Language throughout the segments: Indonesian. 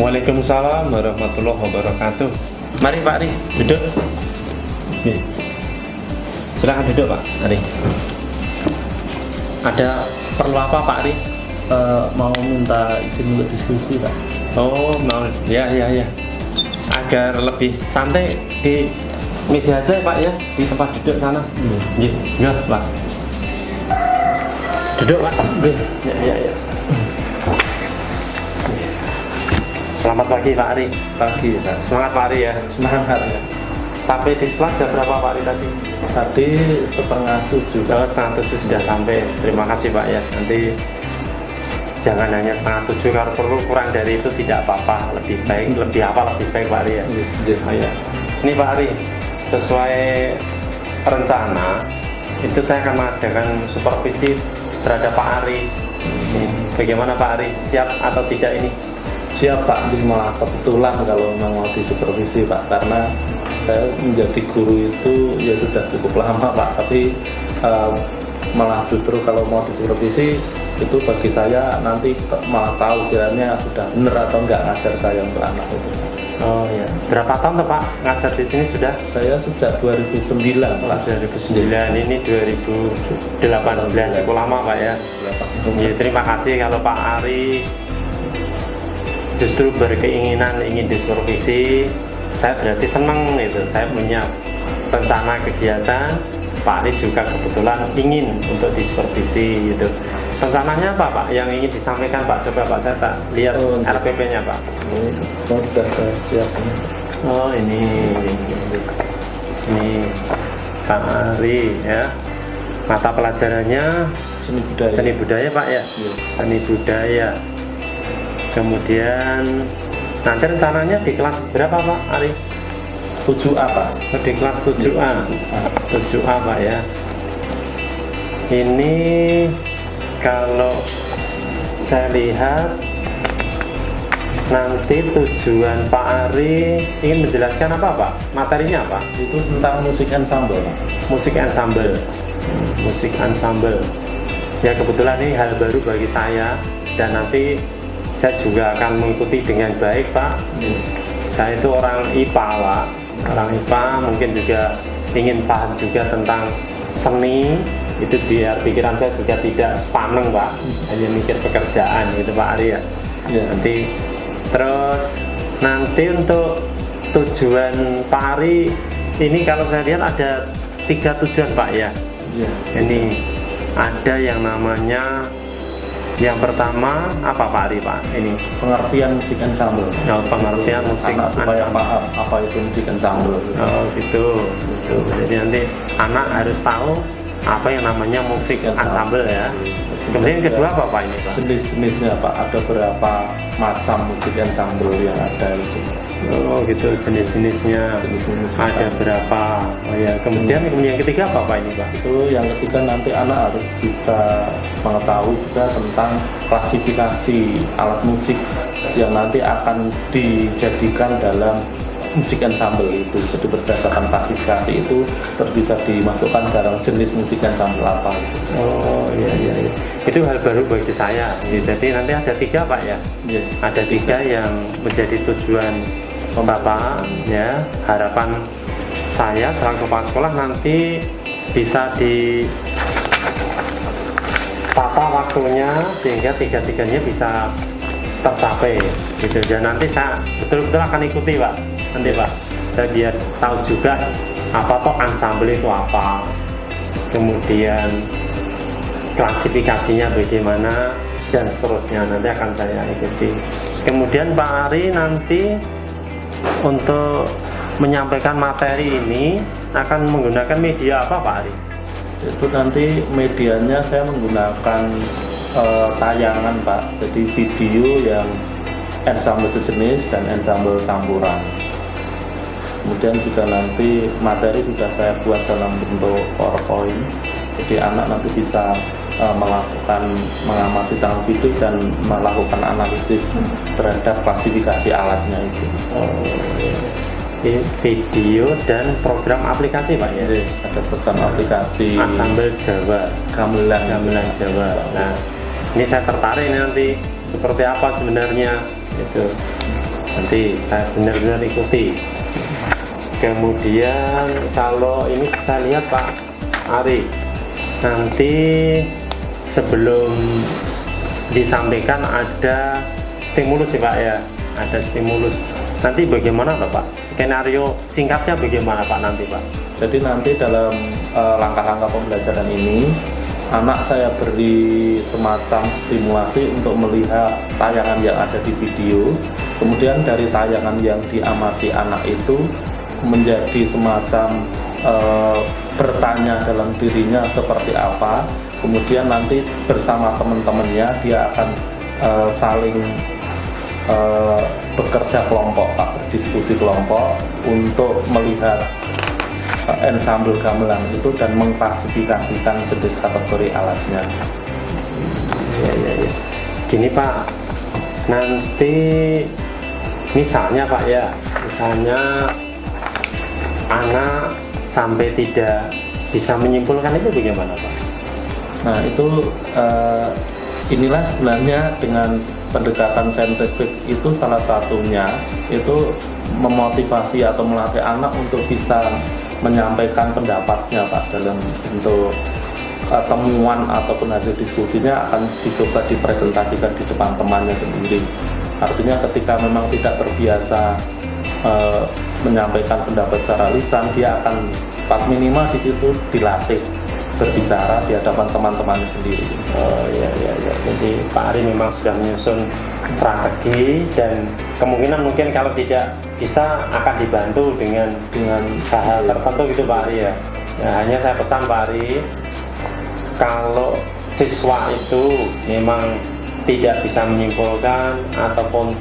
Waalaikumsalam warahmatullahi wabarakatuh. Mari Pak Aris, duduk. Silakan duduk Pak Aris. Ada perlu apa Pak Aris? Mau minta izin untuk diskusi Pak. Oh mau, ya. Agar lebih santai di meja aja ya Pak ya, di tempat duduk sana. Ya Pak. Duduk Pak. Ya. Selamat pagi Pak Ari. Pagi Pak. Semangat Pak Ari ya. Semangat ya. Sampai di sekolah jam berapa Pak Ari tadi? Tadi 6:30. Kalau 6:30 sudah sampai. Terima kasih Pak ya. Nanti jangan hanya 6:30, kalau perlu kurang dari itu tidak apa-apa. Lebih baik Pak Ari ya. Oh, ya. Ini Pak Ari, sesuai rencana itu saya akan mengadakan supervisi terhadap Pak Ari. Ini, bagaimana Pak Ari? Siap atau tidak ini? Siap Pak, jadi malah kebetulan kalau memang mau disupervisi Pak, karena saya menjadi guru itu ya sudah cukup lama Pak, tapi malah justru kalau mau disupervisi itu bagi saya nanti malah tahu kiranya sudah benar atau enggak ngajar saya untuk anak itu. Oh ya, berapa tahun tuh Pak ngajar di sini sudah? Saya sejak 2009 Pak. 2009, ini 2018, cukup lama Pak ya. Ya, terima kasih kalau Pak Ari justru berkeinginan ingin disupervisi. Saya berarti senang itu, saya punya rencana kegiatan. Pak Ari juga kebetulan ingin untuk disupervisi gitu. Rencananya apa Pak yang ingin disampaikan Pak? Coba Pak, saya tak lihat RPP-nya Pak. Sudah saya siapkan. Oh ini Pak Ari ya. Mata pelajarannya seni budaya Pak ya. Seni budaya. Kemudian nanti rencananya di kelas berapa Pak Ari? 7A Pak. Di kelas 7A. 7A Pak ya. Ini kalau saya lihat nanti tujuan Pak Ari ingin menjelaskan apa Pak? Materinya apa? Itu tentang musik ensemble. Musik ensemble. Musik ensemble. Ya kebetulan ini hal baru bagi saya dan nanti saya juga akan mengikuti dengan baik Pak. Saya itu orang IPA Pak. Orang IPA mungkin juga ingin paham juga tentang seni. Itu biar pikiran saya juga tidak sepaneng Pak. Hanya mikir pekerjaan gitu Pak Ari ya. Nanti terus nanti untuk tujuan Pak Ari ini kalau saya lihat ada 3 tujuan Pak ya. Ini ada yang namanya, yang pertama apa Pak Ari Pak? Ini pengertian musik ensemble. Oh, pengertian musik anak supaya ensemble. paham apa itu musik ensemble. Oh gitu. Jadi nanti anak harus tahu apa yang namanya musik ensemble ya. Kemudian kedua apa Pak ini Pak? Jenis-jenisnya Pak, ada berapa macam musik ensemble yang ada itu. Oh gitu, jenis-jenisnya ada berapa? Oh ya, kemudian yang ketiga apa Pak ini Pak? Itu yang ketiga nanti anak harus bisa mengetahui juga tentang klasifikasi alat musik yang nanti akan dijadikan dalam musik ensemble itu. Jadi berdasarkan klasifikasi itu terus bisa dimasukkan dalam jenis musik ensemble apa itu. Oh iya. Itu hal baru bagi saya. Jadi nanti ada 3 Pak ya? Ada 3 yang menjadi tujuan Bapak ya. Harapan saya selaku kepala sekolah nanti bisa ditata waktunya sehingga 3-3-nya bisa tercapai gitu. Dan nanti saya betul-betul akan ikuti Pak. Nanti Pak, saya biar tahu juga apa toh ensemble itu apa, kemudian klasifikasinya bagaimana dan seterusnya nanti akan saya ikuti. Kemudian Pak Ari nanti untuk menyampaikan materi ini akan menggunakan media apa Pak Ari? Itu nanti medianya saya menggunakan tayangan Pak, jadi video yang ensemble sejenis dan ensemble campuran. Kemudian juga nanti materi sudah saya buat dalam bentuk PowerPoint, jadi anak nanti bisa mengamati dalam video dan melakukan analisis terhadap klasifikasi alatnya itu. Video dan program aplikasi Pak ya? Ada program aplikasi Ensemble Jawa, Gamelan Jawa. Nah, ini saya tertarik ini nanti seperti apa sebenarnya gitu. nanti saya benar-benar ikuti. Kemudian kalau ini saya lihat Pak Ari, nanti sebelum disampaikan ada stimulus sih Pak ya, ada stimulus. Nanti bagaimana Pak? Skenario singkatnya bagaimana Pak nanti Pak? Jadi nanti dalam langkah-langkah pembelajaran ini, anak saya beri semacam stimulasi untuk melihat tayangan yang ada di video. Kemudian dari tayangan yang diamati anak itu menjadi semacam bertanya dalam dirinya seperti apa. Kemudian nanti bersama teman-temannya dia akan saling bekerja kelompok Pak, berdiskusi kelompok untuk melihat ensemble gamelan itu dan mengklasifikasikan jenis kategori alatnya. Ya. Gini Pak, nanti misalnya Pak ya, misalnya anak sampai tidak bisa menyimpulkan itu bagaimana Pak? Nah itu inilah sebenarnya dengan pendekatan saintifik itu salah satunya itu memotivasi atau melatih anak untuk bisa menyampaikan pendapatnya Pak dalam bentuk temuan ataupun hasil diskusinya akan dicoba dipresentasikan di depan temannya sendiri. Artinya ketika memang tidak terbiasa menyampaikan pendapat secara lisan, dia akan minimal di situ dilatih berbicara di hadapan teman-temannya sendiri. Oh ya. Jadi Pak Ari memang sudah menyusun strategi dan kemungkinan mungkin kalau tidak bisa akan dibantu dengan hal-hal tertentu gitu Pak Ari ya. Nah, hanya saya pesan Pak Ari, kalau siswa itu memang tidak bisa menyimpulkan ataupun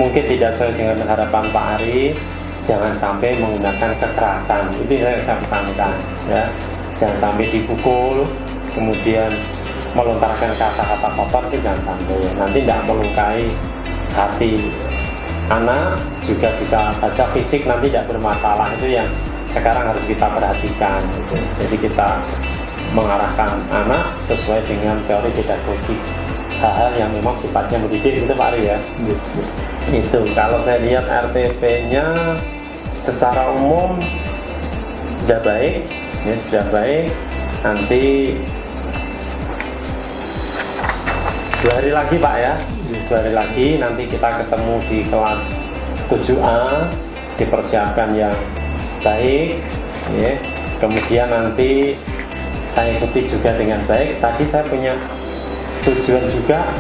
mungkin tidak sesuai dengan harapan Pak Ari, jangan sampai menggunakan kekerasan. Itu yang saya pesankan ya. Jangan sampai dipukul, kemudian melontarkan kata-kata kotor, itu jangan sampai. Nanti tidak melukai hati anak, juga bisa saja fisik nanti tidak bermasalah. Itu yang sekarang harus kita perhatikan gitu. Jadi kita mengarahkan anak sesuai dengan teori pedagogik, hal-hal yang memang sifatnya mendidik itu Pak Ari ya. Itu kalau saya lihat RTP-nya secara umum sudah baik ya, sudah baik. Nanti 2 hari lagi Pak ya, 2 hari lagi nanti kita ketemu di kelas 7A, dipersiapkan yang baik ya. Kemudian nanti saya ikuti juga dengan baik. Tadi saya punya tujuan juga,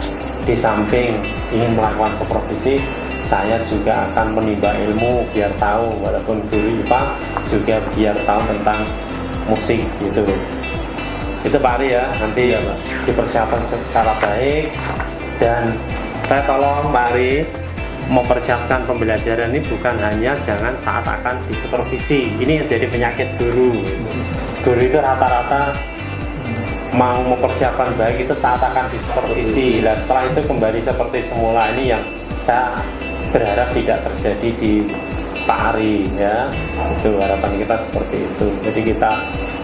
di samping ingin melakukan supervisi, saya juga akan menimba ilmu biar tahu, walaupun guru IPA juga biar tahu tentang musik gitu. Itu Pak Ari ya, nanti ya, dipersiapkan secara baik. Dan saya tolong Pak Ari mempersiapkan pembelajaran ini bukan hanya jangan saat akan disupervisi. Ini yang jadi penyakit guru. Guru itu rata-rata mau mempersiapkan baik itu saat akan disupervisi. Nah, setelah itu kembali seperti semula. Ini yang saya berharap tidak terjadi di Pak Ari ya. Itu harapan kita seperti itu. Jadi kita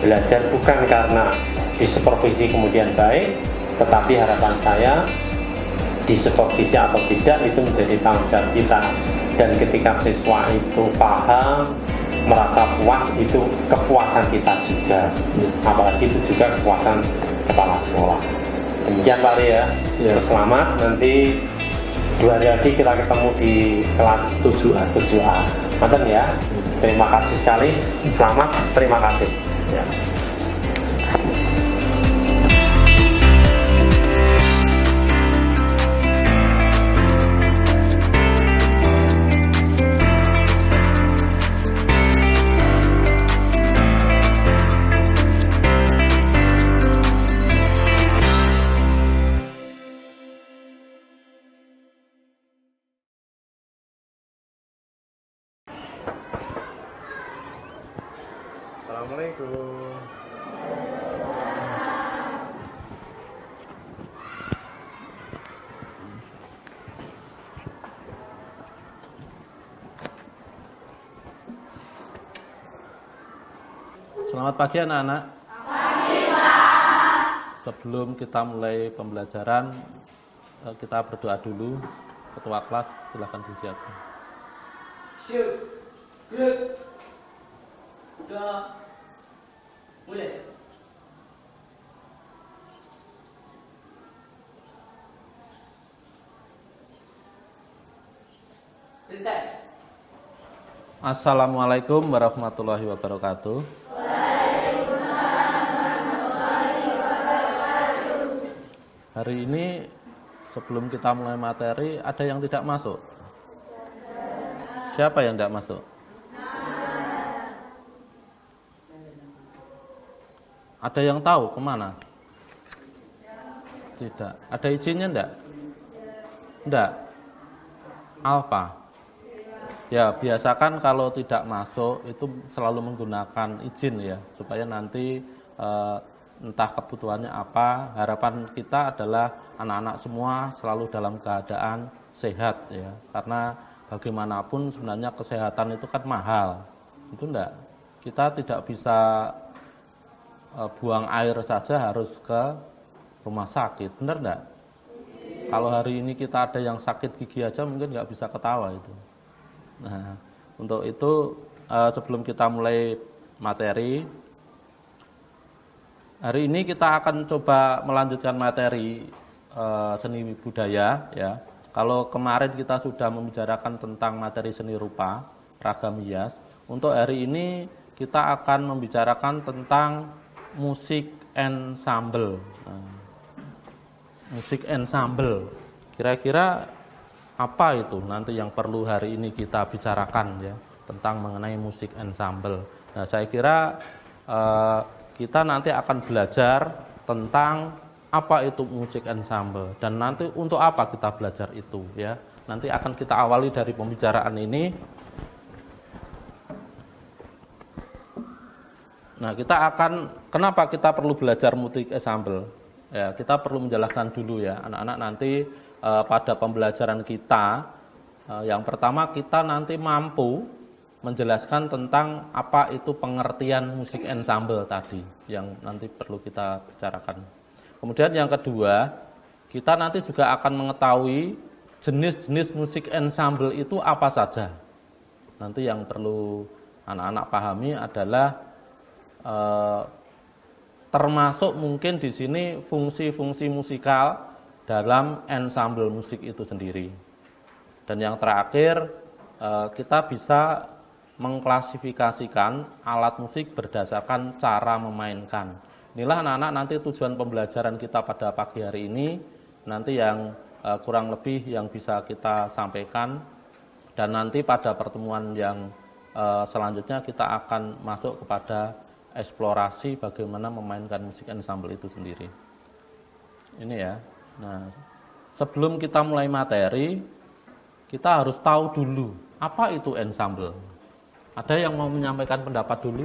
belajar bukan karena disupervisi kemudian baik, tetapi harapan saya disupervisi atau tidak itu menjadi tanggung jawab kita. Dan ketika siswa itu paham, merasa puas, itu kepuasan kita juga. Apalagi itu juga kepuasan kepala sekolah. Demikian Pak Ari ya. Selamat, nanti 2 hari lagi kita ketemu di kelas 7A. Mantan ya. Terima kasih sekali. Selamat, terima kasih. Ya. Assalamualaikum. Selamat pagi anak-anak. Sebelum kita mulai pembelajaran, kita berdoa dulu. Ketua kelas silakan disiapkan. Shoot. Good. Udah. Mulai. Selesai. Assalamualaikum warahmatullahi wabarakatuh. Hari ini sebelum kita mulai materi, ada yang tidak masuk? Siapa yang tidak masuk? Ada yang tahu kemana? Tidak. Ada izinnya enggak? Enggak. Apa? Ya, biasakan kalau tidak masuk itu selalu menggunakan izin ya, supaya nanti entah kebutuhannya apa. Harapan kita adalah anak-anak semua selalu dalam keadaan sehat ya, karena bagaimanapun sebenarnya kesehatan itu kan mahal. Itu enggak. Kita tidak bisa buang air saja harus ke rumah sakit, benar enggak? Kalau hari ini kita ada yang sakit gigi aja mungkin nggak bisa ketawa itu. Nah, untuk itu sebelum kita mulai materi, hari ini kita akan coba melanjutkan materi seni budaya ya. Kalau kemarin kita sudah membicarakan tentang materi seni rupa, ragam hias, untuk hari ini kita akan membicarakan tentang musik ensemble. Nah, musik ensemble, kira-kira apa itu nanti yang perlu hari ini kita bicarakan ya, tentang mengenai musik ensemble. Nah, saya kira kita nanti akan belajar tentang apa itu musik ensemble dan nanti untuk apa kita belajar itu ya. Nanti akan kita awali dari pembicaraan ini. Nah, kenapa kita perlu belajar musik ensemble? Ya, kita perlu menjelaskan dulu ya, anak-anak nanti pada pembelajaran kita, yang pertama kita nanti mampu menjelaskan tentang apa itu pengertian musik ensemble tadi, yang nanti perlu kita bicarakan. Kemudian yang kedua, kita nanti juga akan mengetahui jenis-jenis musik ensemble itu apa saja. Nanti yang perlu anak-anak pahami adalah termasuk mungkin di sini fungsi-fungsi musikal dalam ensemble musik itu sendiri. Dan yang terakhir, kita bisa mengklasifikasikan alat musik berdasarkan cara memainkan. Inilah anak-anak nanti tujuan pembelajaran kita pada pagi hari ini, nanti yang kurang lebih yang bisa kita sampaikan. Dan nanti pada pertemuan yang selanjutnya kita akan masuk kepada eksplorasi bagaimana memainkan musik ensemble itu sendiri. Ini ya. Nah, sebelum kita mulai materi, kita harus tahu dulu apa itu ensemble. Ada yang mau menyampaikan pendapat dulu?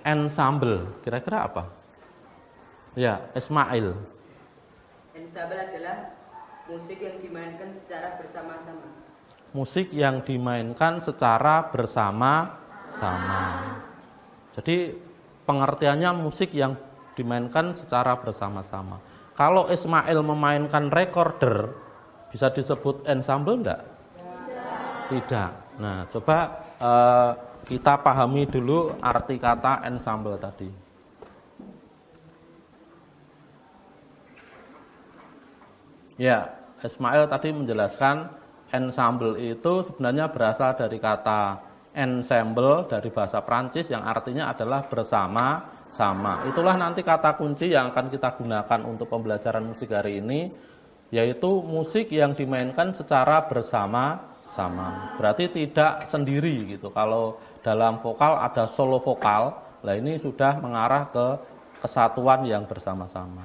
Ensemble, kira-kira apa? Ya, Ismail. Ensemble adalah musik yang dimainkan secara bersama-sama. Musik yang dimainkan secara bersama-sama. Jadi pengertiannya musik yang dimainkan secara bersama-sama. Kalau Ismail memainkan recorder, bisa disebut ensemble enggak? Tidak. Nah, coba kita pahami dulu arti kata ensemble tadi. Ya, Ismail tadi menjelaskan ensemble itu sebenarnya berasal dari kata ensemble dari bahasa Prancis yang artinya adalah bersama-sama. Itulah nanti kata kunci yang akan kita gunakan untuk pembelajaran musik hari ini, yaitu musik yang dimainkan secara bersama-sama. Berarti tidak sendiri gitu. Kalau dalam vokal ada solo vokal, lah ini sudah mengarah ke kesatuan yang bersama-sama.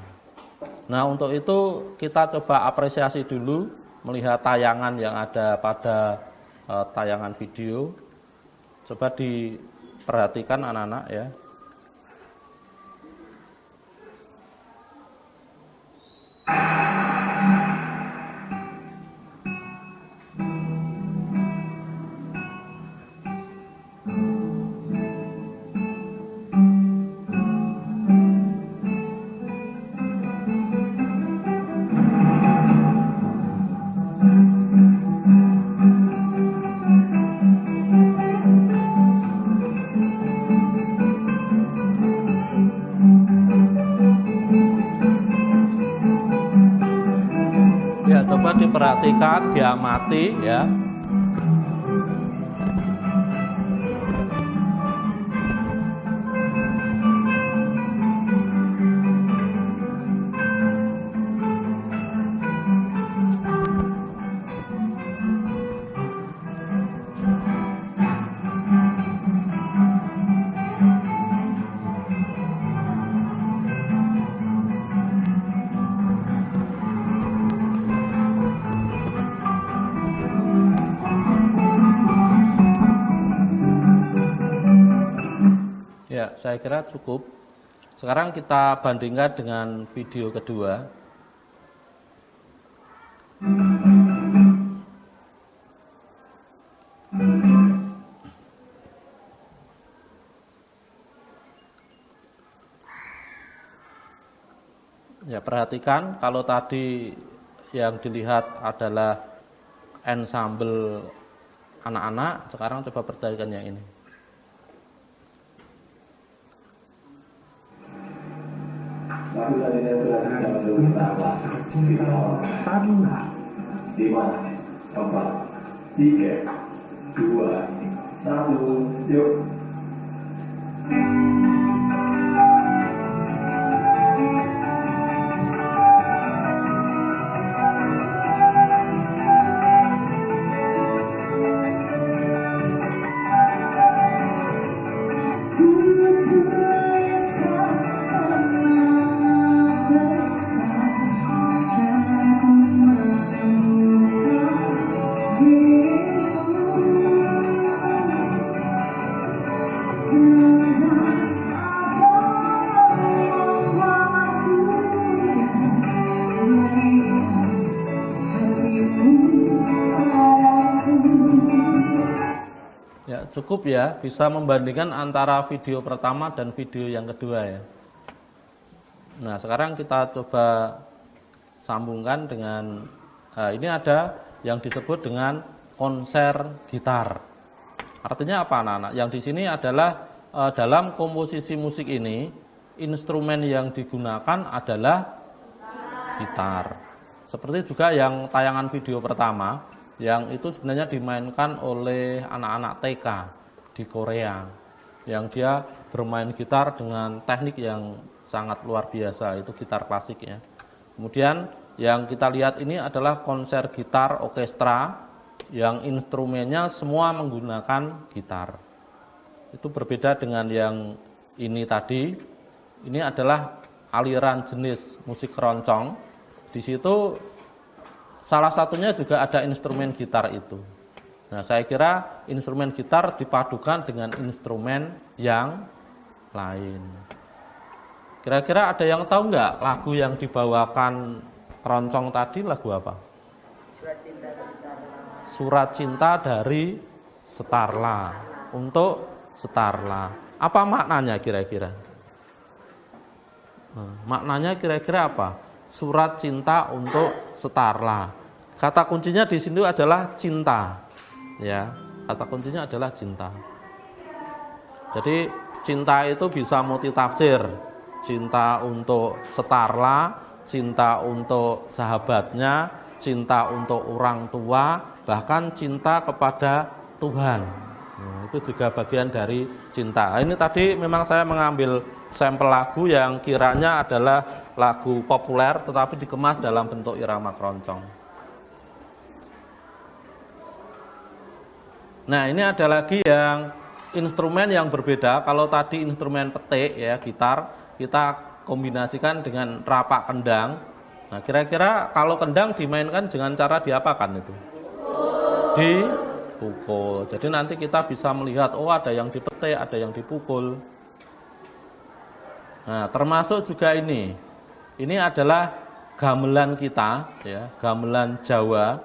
Nah, untuk itu kita coba apresiasi dulu melihat tayangan yang ada pada tayangan video. Coba diperhatikan anak-anak ya. diperhatikan, diamati ya. Ya, saya kira cukup. Sekarang kita bandingkan dengan video kedua. Ya, perhatikan kalau tadi yang dilihat adalah ensemble anak-anak, sekarang coba perhatikan yang ini. Starla 5, 4, 3, 2, 1, yuk. Ya, cukup ya, bisa membandingkan antara video pertama dan video yang kedua ya. Nah, sekarang kita coba sambungkan dengan ini ada yang disebut dengan konser gitar. Artinya apa anak-anak? Yang di sini adalah dalam komposisi musik ini instrumen yang digunakan adalah gitar. Seperti juga yang tayangan video pertama, yang itu sebenarnya dimainkan oleh anak-anak TK di Korea, yang dia bermain gitar dengan teknik yang sangat luar biasa, itu gitar klasik ya. Kemudian yang kita lihat ini adalah konser gitar orkestra yang instrumennya semua menggunakan gitar. Itu berbeda dengan yang ini tadi. Ini adalah aliran jenis musik keroncong. Di situ salah satunya juga ada instrumen gitar itu. Nah, saya kira instrumen gitar dipadukan dengan instrumen yang lain. Kira-kira ada yang tahu nggak lagu yang dibawakan keroncong tadi lagu apa? Surat Cinta dari Starla. Untuk Starla. Apa maknanya kira-kira? Maknanya kira-kira apa? Surat cinta untuk Starla. Kata kuncinya di sini adalah cinta. Ya, kata kuncinya adalah cinta. Jadi cinta itu bisa multitafsir. Cinta untuk Starla, cinta untuk sahabatnya, cinta untuk orang tua, bahkan cinta kepada Tuhan. Nah, itu juga bagian dari cinta. Ini tadi memang saya mengambil sampel lagu yang kiranya adalah lagu populer tetapi dikemas dalam bentuk irama keroncong. Nah, ini ada lagi yang instrumen yang berbeda. Kalau tadi instrumen petik ya, gitar, kita kombinasikan dengan rapak kendang. Nah, kira-kira kalau kendang dimainkan dengan cara diapakan itu? Dipukul. Jadi nanti kita bisa melihat, oh ada yang dipetik, ada yang dipukul. Nah, termasuk juga ini. Ini adalah gamelan kita, ya, gamelan Jawa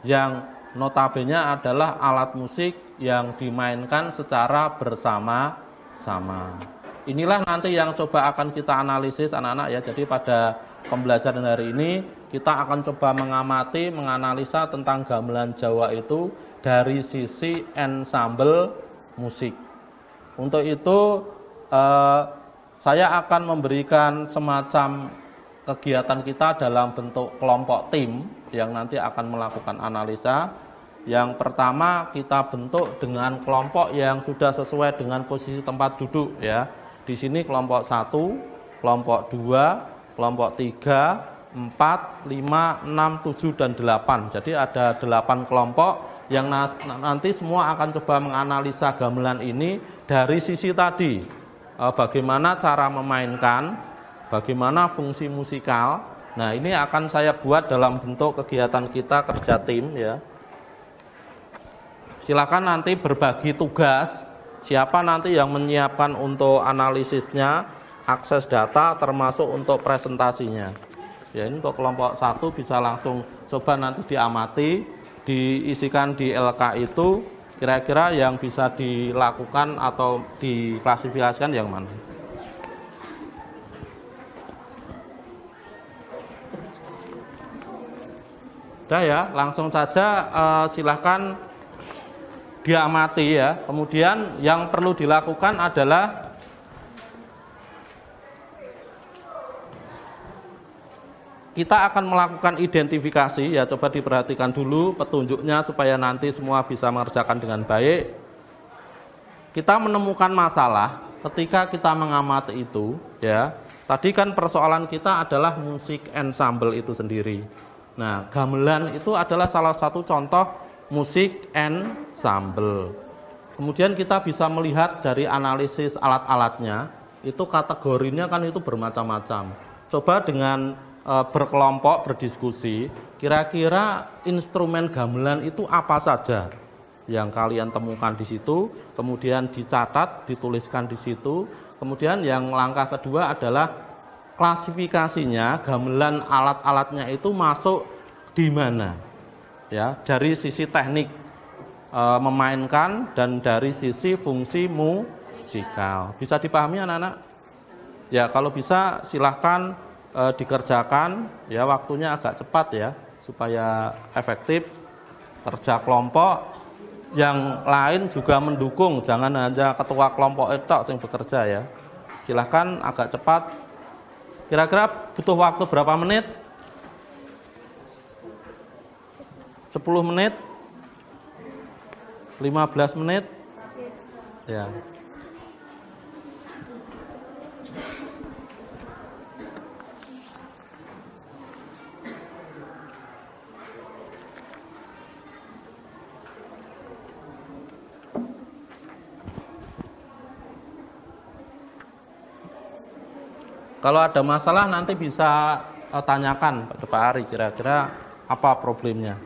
yang notabene adalah alat musik yang dimainkan secara bersama-sama. Inilah nanti yang coba akan kita analisis anak-anak ya. Jadi pada pembelajaran hari ini kita akan coba mengamati, menganalisa tentang gamelan Jawa itu dari sisi ensemble musik. Untuk itu saya akan memberikan semacam kegiatan kita dalam bentuk kelompok tim yang nanti akan melakukan analisa. Yang pertama kita bentuk dengan kelompok yang sudah sesuai dengan posisi tempat duduk ya. Di sini kelompok 1, kelompok 2, kelompok 3, 4, 5, 6, 7 dan 8. Jadi ada 8 kelompok yang nanti semua akan coba menganalisa gamelan ini dari sisi tadi. Bagaimana cara memainkan, bagaimana fungsi musikal. Nah, ini akan saya buat dalam bentuk kegiatan kita kerja tim ya. Silakan nanti berbagi tugas, siapa nanti yang menyiapkan untuk analisisnya, akses data termasuk untuk presentasinya. Ya, ini untuk kelompok 1 bisa langsung coba nanti diamati, diisikan di LK itu kira-kira yang bisa dilakukan atau diklasifikasikan yang mana. Udah ya, langsung saja silahkan diamati ya. Kemudian yang perlu dilakukan adalah kita akan melakukan identifikasi ya, coba diperhatikan dulu petunjuknya supaya nanti semua bisa mengerjakan dengan baik. Kita menemukan masalah ketika kita mengamati itu ya. Tadi kan persoalan kita adalah musik ensemble itu sendiri. Nah, gamelan itu adalah salah satu contoh musik ensemble. Kemudian kita bisa melihat dari analisis alat-alatnya, itu kategorinya kan itu bermacam-macam. Coba dengan berkelompok berdiskusi, kira-kira instrumen gamelan itu apa saja yang kalian temukan di situ, kemudian dicatat, dituliskan di situ. Kemudian yang langkah kedua adalah klasifikasinya, gamelan alat-alatnya itu masuk di mana? Ya, dari sisi teknik memainkan dan dari sisi fungsi musikal. Bisa dipahami anak-anak? Ya, kalau bisa silahkan dikerjakan ya, waktunya agak cepat ya supaya efektif. Kerja kelompok yang lain juga mendukung, jangan hanya ketua kelompok itu yang bekerja ya. Silahkan agak cepat. Kira-kira butuh waktu berapa menit? 10 menit? 15 menit? Ya. Kalau ada masalah nanti bisa tanyakan pada Pak Ari kira-kira apa problemnya.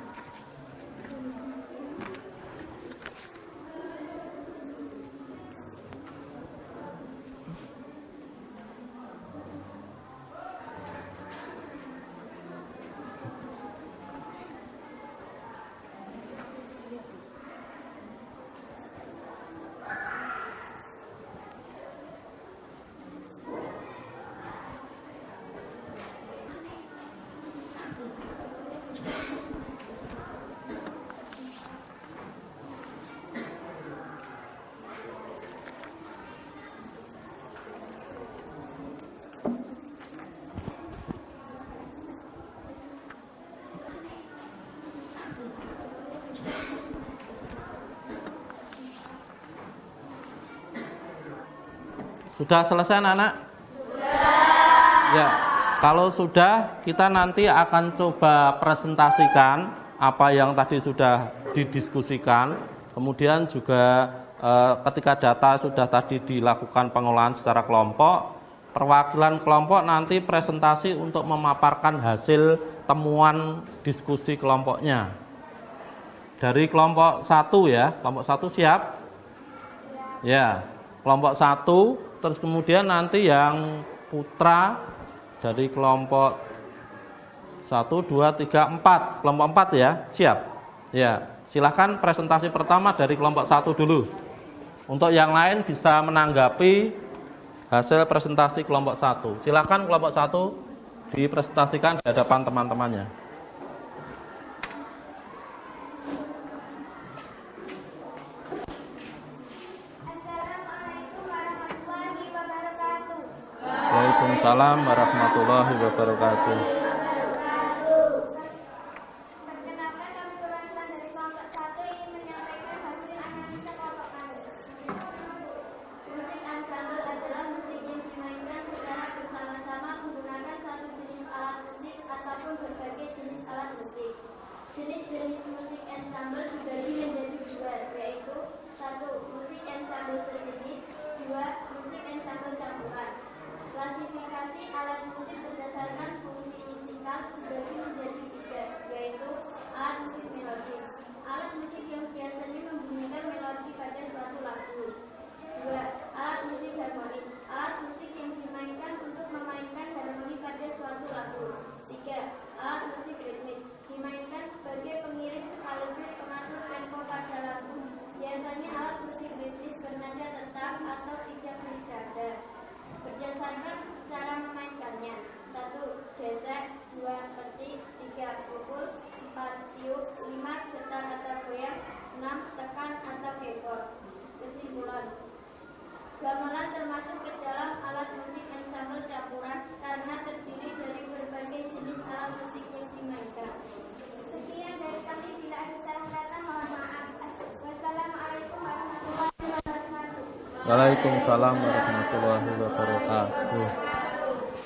Sudah selesai anak-anak? Sudah. Ya, kalau sudah kita nanti akan coba presentasikan apa yang tadi sudah didiskusikan. Kemudian juga ketika data sudah tadi dilakukan pengolahan secara kelompok, perwakilan kelompok nanti presentasi untuk memaparkan hasil temuan diskusi kelompoknya. Dari kelompok 1 ya, kelompok 1 siap? Ya, kelompok 1. Terus kemudian nanti yang putra dari kelompok 1, 2, 3, 4. Kelompok 4 ya, siap? Ya, silahkan presentasi pertama dari kelompok 1 dulu. Untuk yang lain bisa menanggapi hasil presentasi kelompok 1. Silahkan kelompok 1 dipresentasikan di hadapan teman-temannya. Waalaikumsalam warahmatullahi wabarakatuh. Waalaikumsalam warahmatullahi wabarakatuh.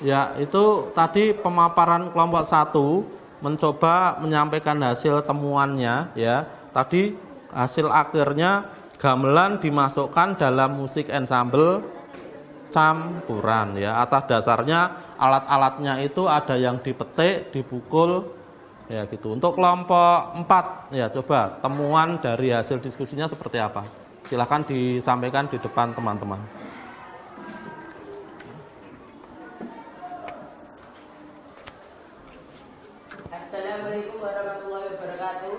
Ya, itu tadi pemaparan kelompok 1 mencoba menyampaikan hasil temuannya ya. Tadi hasil akhirnya gamelan dimasukkan dalam musik ensemble campuran ya. Atas dasarnya alat-alatnya itu ada yang dipetik, dipukul ya gitu. Untuk kelompok 4 ya, coba temuan dari hasil diskusinya seperti apa? Silahkan disampaikan di depan teman-teman. Assalamualaikum warahmatullahi wabarakatuh.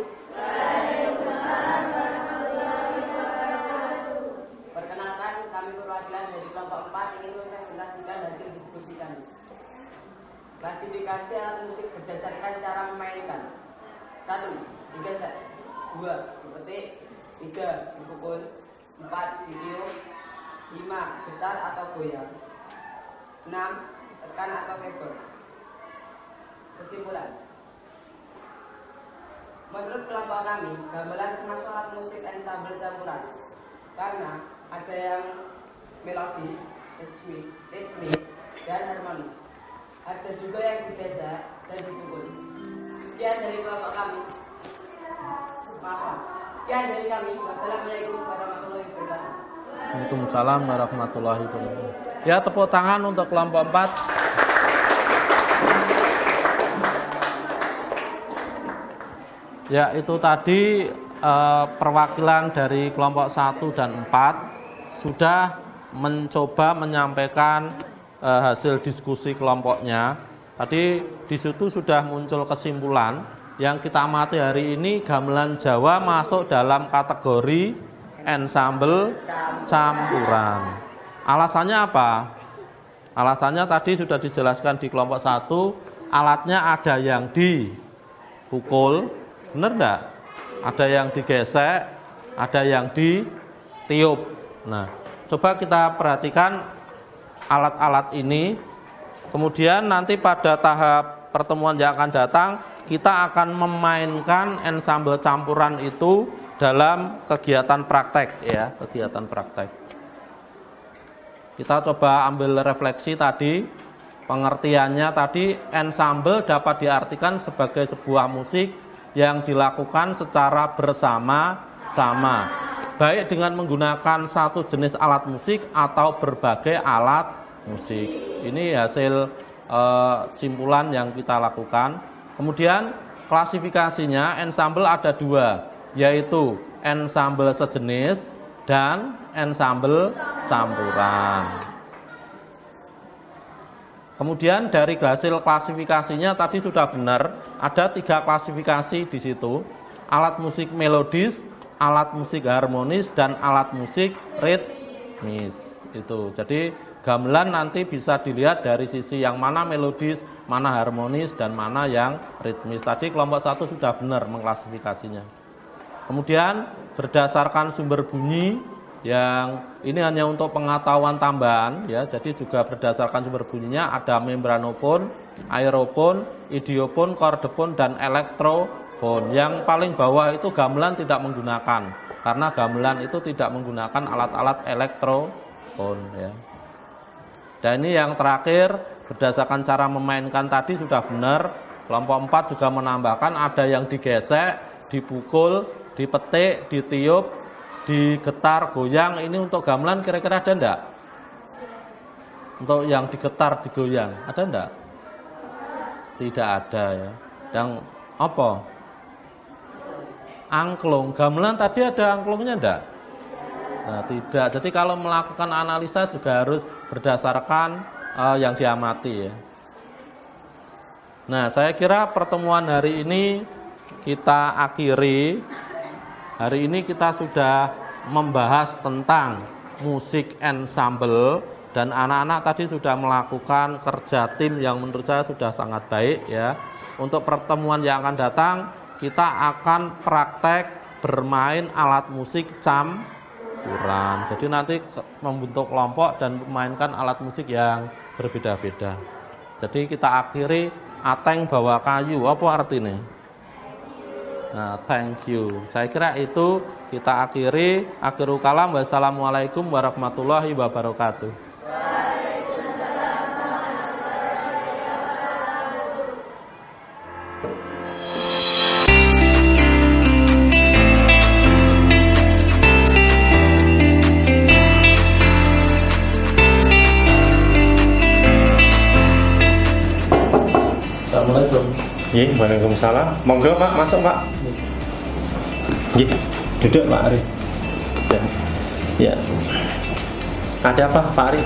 Perkenalkan, kami perwakilan dari kelompok 4 ingin mempresentasikan hasil diskusi kami. Klasifikasi alat musik berdasarkan cara memainkan. 1. Digesek. 2. Dipetik. 3. Dipukul. 4. Ditiup. 5. Getar atau goyang. 6. Tekan atau keyboard. Kesimpulan. Menurut kelompok kami, gamelan termasuk alat musik ensemble campuran karena ada yang melodis, ritmis, dan harmonis. Ada juga yang digesek dan dipukul. Sekian dari kelompok kami. Sekian dari kami. Wassalamualaikum warahmatullahi wabarakatuh. Waalaikumsalam warahmatullahi wabarakatuh. Ya, tepuk tangan untuk kelompok 4. Ya, itu tadi perwakilan dari kelompok 1 dan 4 sudah mencoba menyampaikan hasil diskusi kelompoknya. Tadi di situ sudah muncul kesimpulan yang kita amati hari ini gamelan Jawa masuk dalam kategori ensemble campuran. Alasannya apa? Alasannya tadi sudah dijelaskan di kelompok 1, alatnya ada yang dipukul, benar enggak? Ada yang digesek, ada yang ditiup. Nah, coba kita perhatikan alat-alat ini. Kemudian nanti pada tahap pertemuan yang akan datang, kita akan memainkan ensemble campuran itu dalam kegiatan praktek ya, kegiatan praktek. Kita coba ambil refleksi tadi, pengertiannya tadi ensemble dapat diartikan sebagai sebuah musik yang dilakukan secara bersama-sama, baik dengan menggunakan satu jenis alat musik atau berbagai alat musik. Ini hasil simpulan yang kita lakukan. Kemudian klasifikasinya ensemble ada 2, yaitu ensemble sejenis dan ensemble campuran. Kemudian dari hasil klasifikasinya tadi sudah benar, ada 3 klasifikasi di situ. Alat musik melodis, alat musik harmonis, dan alat musik ritmis. Itu. Jadi gamelan nanti bisa dilihat dari sisi yang mana melodis, mana harmonis, dan mana yang ritmis. Tadi kelompok 1 sudah benar mengklasifikasinya. Kemudian berdasarkan sumber bunyi, yang ini hanya untuk pengetahuan tambahan ya, jadi juga berdasarkan sumber bunyinya ada membranofon, aerofon, idiofon, kordofon, dan elektrofon. Yang paling bawah itu gamelan tidak menggunakan, karena gamelan itu tidak menggunakan alat-alat elektrofon ya. Dan ini yang terakhir, berdasarkan cara memainkan tadi sudah benar. Kelompok 4 juga menambahkan ada yang digesek, dipukul, dipetik, ditiup, digetar, goyang. Ini untuk gamelan kira-kira ada enggak? Untuk yang digetar, digoyang, ada enggak? Tidak ada ya. Yang apa? Angklung. Gamelan tadi ada angklungnya enggak? Nah, tidak. Jadi kalau melakukan analisa juga harus berdasarkan yang diamati ya. Nah, saya kira pertemuan hari ini kita akhiri. Hari ini kita sudah membahas tentang musik ensemble dan anak-anak tadi sudah melakukan kerja tim yang menurut saya sudah sangat baik ya. Untuk pertemuan yang akan datang kita akan praktek bermain alat musik campuran. Jadi nanti membentuk kelompok dan memainkan alat musik yang berbeda-beda. Jadi kita akhiri ateng bawa kayu. Apa artinya? Nah, thank you. Saya kira itu kita akhiri. Akhirul kalam. Wassalamualaikum warahmatullahi wabarakatuh. Assalamualaikum. Iya, waalaikumsalam. Monggo Pak, masuk Pak. Iya, duduk Pak Ari. Ya. Ada apa Pak Ari?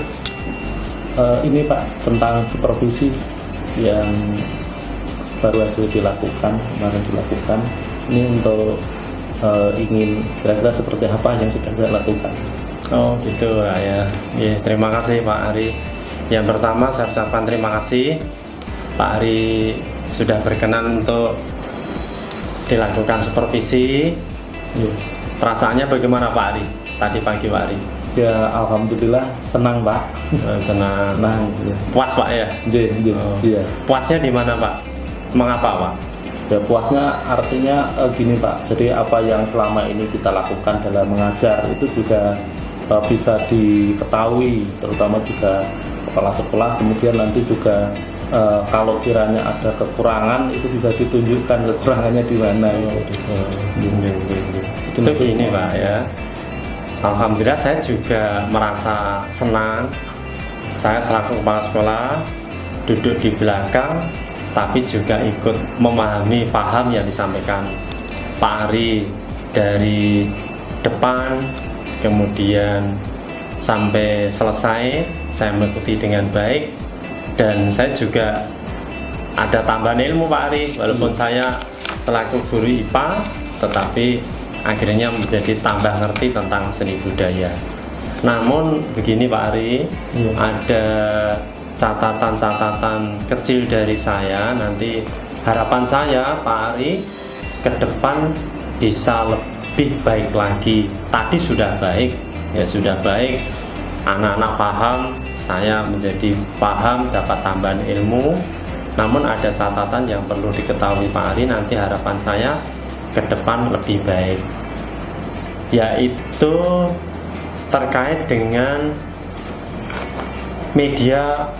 Ini Pak, tentang supervisi yang baru aja dilakukan, kemarin dilakukan. Ini untuk ingin kira-kira seperti apa yang sudah saya lakukan. Oh gitu lah ya. Ya, terima kasih Pak Ari. Yang pertama saya ucapkan terima kasih Pak Ari sudah berkenan untuk dilakukan supervisi. Ya. Perasaannya bagaimana Pak Ari? Tadi pagi Pak Ari? Ya, alhamdulillah senang Pak. Senang. Nah, ya. Puas Pak ya? Oh. Iya. Puasnya di mana Pak? Mengapa Pak? Ya, puasnya artinya gini Pak. Jadi apa yang selama ini kita lakukan dalam mengajar itu juga bisa diketahui, terutama juga kepala sekolah. Kemudian nanti juga kalau kiranya ada kekurangan itu bisa ditunjukkan kekurangannya di mana. Itu gini Pak ya. Alhamdulillah saya juga merasa senang. Saya selaku kepala sekolah duduk di belakang, tapi juga ikut memahami, paham yang disampaikan Pak Ari dari depan, kemudian sampai selesai saya mengikuti dengan baik. Dan saya juga ada tambahan ilmu Pak Ari, walaupun saya selaku guru IPA, tetapi akhirnya menjadi tambah ngerti tentang seni budaya. Namun begini Pak Ari, ada catatan-catatan kecil dari saya. Nanti harapan saya Pak Ari ke depan bisa lebih baik lagi. Tadi sudah baik, ya sudah baik. Anak-anak paham, saya menjadi paham, dapat tambahan ilmu. Namun ada catatan yang perlu diketahui Pak Ari, nanti harapan saya ke depan lebih baik, yaitu terkait dengan media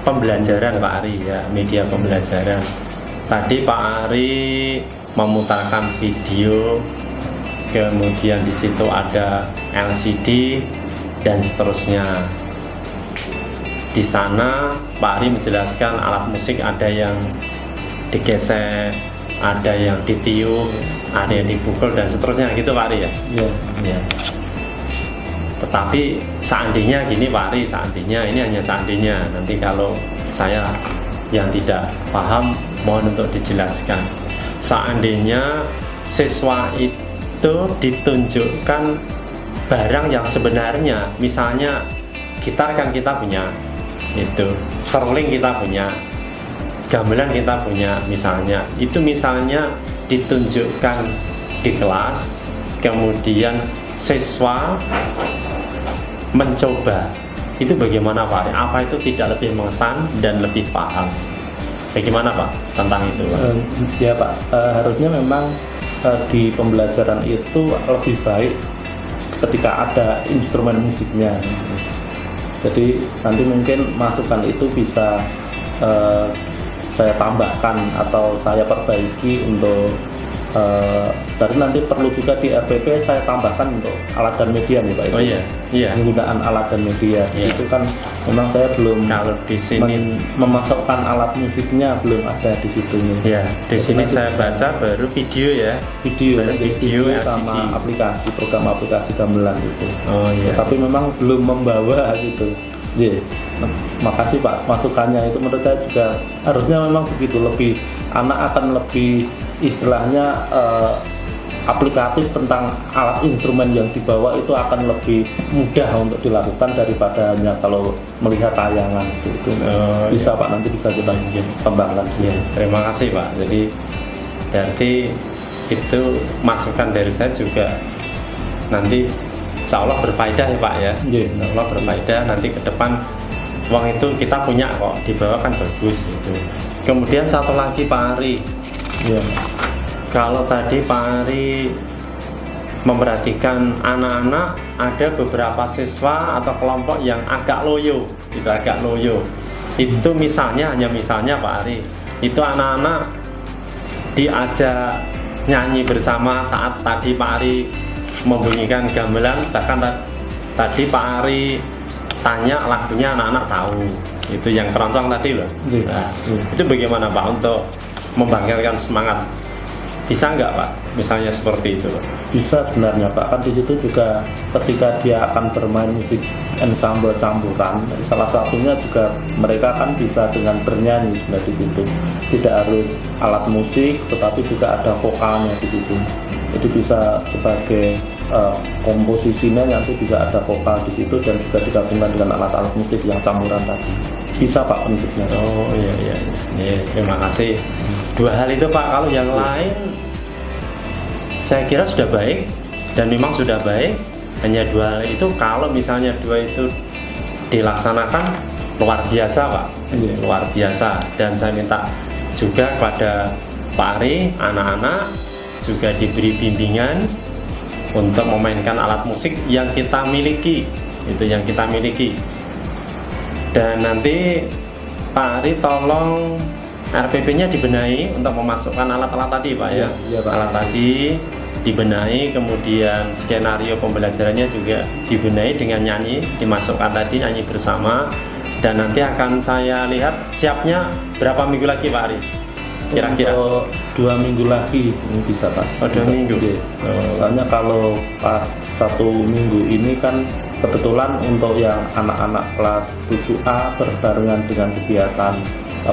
pembelajaran Pak Ari ya, media pembelajaran. Tadi Pak Ari memutarkan video, kemudian di situ ada LCD dan seterusnya. Di sana Pak Ari menjelaskan alat musik ada yang digesek, ada yang ditiup, ada yang dipukul dan seterusnya gitu Pak Ari ya. Iya. Ya. Tetapi seandainya gini Pak Ari, seandainya ini hanya seandainya, nanti kalau saya yang tidak paham mohon untuk dijelaskan. Seandainya siswa itu ditunjukkan barang yang sebenarnya, misalnya gitar kan kita punya, itu seruling kita punya, gamelan kita punya, misalnya itu misalnya ditunjukkan di kelas, kemudian siswa mencoba, itu bagaimana Pak? Apa itu tidak lebih mengesan dan lebih paham? Bagaimana Pak tentang itu Pak? Ya Pak, harusnya memang di pembelajaran itu lebih baik ketika ada instrumen musiknya. Jadi nanti mungkin masukan itu bisa saya tambahkan atau saya perbaiki untuk dari nanti perlu juga di RPP saya tambahkan untuk alat dan media nih Pak. Oh iya, iya. Penggunaan alat dan media itu kan memang saya belum Kalau di sini memasukkan alat musiknya belum ada di situ nih. ya, di sini saya baca baru video ya. Video LCD. sama aplikasi, program aplikasi gamelan itu. Oh iya. Tapi memang belum membawa gitu. Jadi, makasih Pak masukannya itu menurut saya juga harusnya memang begitu, lebih anak akan lebih istilahnya aplikatif tentang alat instrumen yang dibawa itu akan lebih mudah untuk dilakukan daripada hanya kalau melihat tayangan itu bisa Pak, nanti bisa kita kembangkan. Ya, terima kasih Pak. Jadi berarti itu masukan dari saya juga nanti insya Allah berfaedah ya Pak ya. Insya Allah berfaedah, nanti ke depan uang itu kita punya kok, dibawa kan bagus itu. Kemudian satu lagi Pak Ari, Kalau tadi Pak Ari memperhatikan anak-anak, ada beberapa siswa atau kelompok yang agak loyo, itu misalnya, hanya misalnya Pak Ari, itu anak-anak diajak nyanyi bersama saat tadi Pak Ari membunyikan gamelan, bahkan tadi Pak Ari tanya lagunya, anak-anak tahu, itu yang keroncong tadi loh. Nah, itu bagaimana Pak untuk membangkitkan semangat? Bisa nggak Pak, misalnya seperti itu? Bisa sebenarnya Pak, kan di situ juga ketika dia akan bermain musik ensemble campuran, salah satunya juga mereka kan bisa dengan bernyanyi sebenarnya di situ. Tidak harus alat musik, tetapi juga ada vokalnya di situ. Jadi bisa sebagai komposisinya nanti bisa ada vokal di situ dan juga digabungkan dengan alat-alat musik yang campuran tadi. Bisa Pak prinsipnya. Oh iya. Terima kasih. Dua hal itu Pak, kalau yang lain saya kira sudah baik dan memang sudah baik. Hanya dua hal itu, kalau misalnya dua itu dilaksanakan luar biasa Pak, luar biasa. Dan saya minta juga kepada Pak Ari, anak-anak juga diberi bimbingan untuk memainkan alat musik yang kita miliki, itu yang kita miliki. Dan nanti Pak Ari tolong RPP-nya dibenahi untuk memasukkan alat-alat tadi Pak ya. Iya, Pak. Alat tadi dibenahi, kemudian skenario pembelajarannya juga dibenahi dengan nyanyi, dimasukkan tadi nyanyi bersama. Dan nanti akan saya lihat siapnya berapa minggu lagi Pak Ari? Kira-kira Untuk 2 minggu lagi ini bisa Pak. Oh, 2 minggu. Soalnya kalau pas 1 minggu ini kan kebetulan untuk yang anak-anak kelas 7A berbarengan dengan kegiatan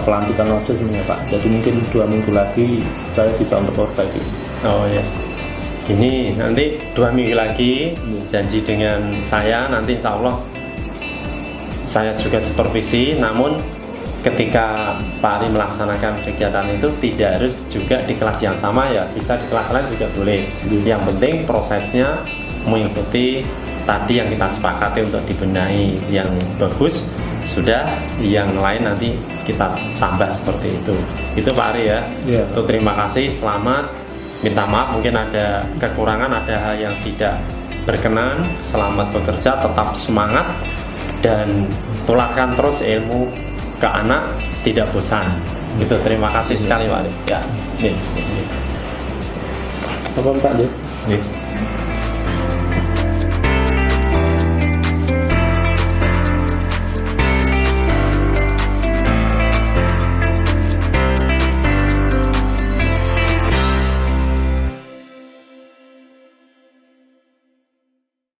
pelantikan OSIS ya Pak. Jadi mungkin 2 minggu lagi saya bisa untuk perbaiki. Oh ya. Ini nanti 2 minggu lagi janji dengan saya, nanti insya Allah saya juga supervisi. Namun ketika Pak Ari melaksanakan kegiatan itu tidak harus juga di kelas yang sama ya, bisa di kelas lain juga boleh. Yang penting prosesnya mengikuti tadi yang kita sepakati untuk dibenahi yang bagus. Sudah, yang lain nanti kita tambah seperti itu. Itu Pak Ari ya. Tuh, terima kasih, selamat. Minta maaf mungkin ada kekurangan, ada hal yang tidak berkenan. Selamat bekerja, tetap semangat dan tularkan terus ilmu ke anak, tidak bosan. Itu terima kasih sekali Pak Ari. Ya. Nih. Apa Pak? Nih.